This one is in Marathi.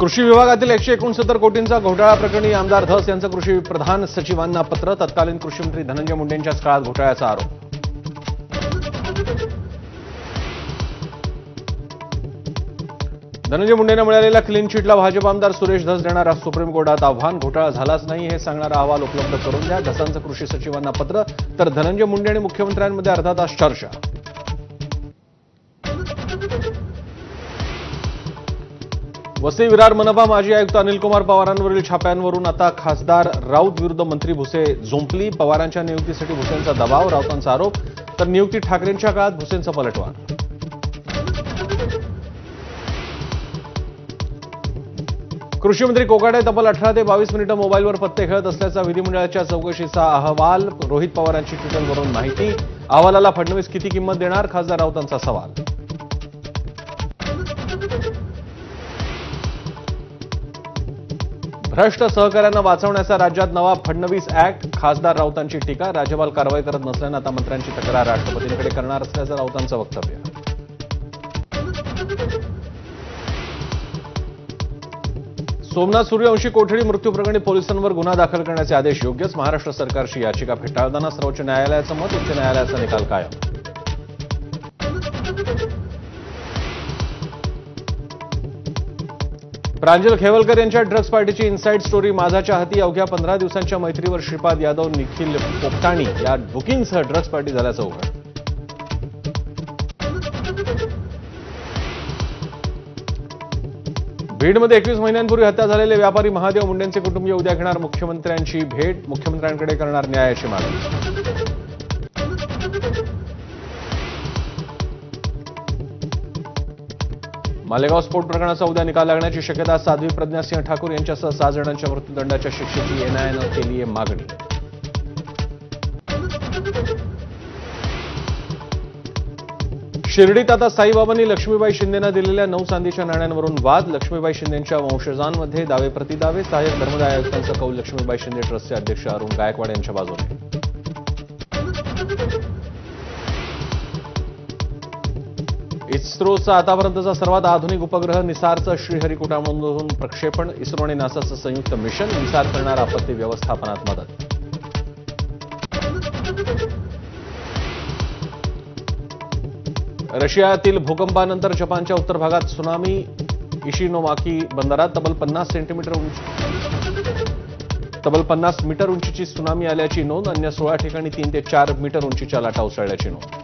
कृषी विभागातील 169 कोटींचा घोटाळा प्रकरणी आमदार धस यांचं कृषी प्रधान सचिवांना पत्र. तत्कालीन कृषी मंत्री धनंजय मुंडेंच्याच काळात घोटाळ्याचा आरोप. धनंजय मुंडेंना मिळालेल्या क्लीन चिटला भाजप आमदार सुरेश धस देणार सुप्रीम कोर्टात आव्हान. घोटाळा झालाच नाही हे सांगणारा अहवाल उपलब्ध करून द्या. धसांचं कृषी सचिवांना पत्र, तर धनंजय मुंडे आणि मुख्यमंत्र्यांमध्ये अर्धा तास चर्चा. वसई विरार मनपा माजी आयुक्त अनिल कुमार पवारांवरील छाप्यांवरून आता खासदार राऊत विरुद्ध मंत्री भुसे झोंपली. पवारांच्या नियुक्तीसाठी भुसेंचा दबाव, राऊतांचा आरोप, तर नियुक्ती ठाकरेंच्या काळात भुसेंचा पलटवार. कृषी मंत्री कोकाटे तब्बल 18 ते 22 मिनिटं मोबाईलवर पत्ते खेळत असल्याचा विधिमंडळाच्या चौकशीचा अहवाल. रोहित पवारांची ट्विटरवरून माहिती. अहवालाला फडणवीस किती किंमत देणार? खासदार राऊतांचा सवाल. भ्रष्ट सहकाऱ्यांना वाचवण्याचा राज्यात नवा फडणवीस ऍक्ट. खासदार राऊतांची टीका. राज्यपाल कारवाई करत नसल्यानं आता मंत्र्यांची तक्रार राष्ट्रपतींकडे करणार असल्याचं राऊतांचं वक्तव्य. सोमनाथ सूर्यवंशी कोठडी मृत्यू प्रकरणी पोलिसांवर गुन्हा दाखल करण्याचे आदेश योग्यच. महाराष्ट्र सरकारची याचिका फेटाळताना सर्वोच्च न्यायालयाचं मत. उच्च न्यायालयाचा निकाल कायम. प्रांजल खेवलकर यांच्या ड्रग्ज पार्टीची इनसाइड स्टोरी माझाच्या हाती. अवघ्या 15 दिवसांच्या मैत्रीवर श्रीपाद यादव, निखिल पोपटाणी या बुकिंगसह ड्रग्ज पार्टी झाल्याचं उघड. बीडमध्ये 21 महिन्यांपूर्वी हत्या झालेले व्यापारी महादेव मुंडेंचे कुटुंबीय उद्या घेणार मुख्यमंत्र्यांची भेट. मुख्यमंत्र्यांकडे करणार न्यायाची मागणी. मालेगाव स्फोट प्रकरणाचा उद्या निकाल लागण्याची शक्यता. साध्वी प्रज्ञासिंह ठाकूर यांच्यासह 6 जणांच्या मृत्यूदंडाच्या शिक्षेची एनआयएनं केली आहे मागणी. शिर्डीत आता साईबाबांनी लक्ष्मीबाई शिंदेंना दिलेल्या 9 चांदीच्या नाण्यांवरून वाद. लक्ष्मीबाई शिंदेंच्या वंशजांमध्ये दावे प्रतिदावे. सहाय्यक धर्मदाय आयुक्तांचा कौल लक्ष्मीबाई शिंदे ट्रस्टचे अध्यक्ष अरुण गायकवाड यांच्या बाजूने. इस्रोचा आतापर्यंतचा सर्वात आधुनिक उपग्रह निसारचं श्रीहरिकोटामधून प्रक्षेपण. इस्रो आणि नासाचं संयुक्त मिशन. निसार करणार आपत्ती व्यवस्थापनात मदत. रशियातील भूकंपानंतर जपानच्या उत्तर भागात त्सुनामी. इशिनोमाकी बंदरात तब्बल 50 मीटर उंचीची त्सुनामी आल्याची नोंद. अन्य 16 ठिकाणी 3 ते 4 मीटर उंचीच्या लाटा उसळल्याची नोंद.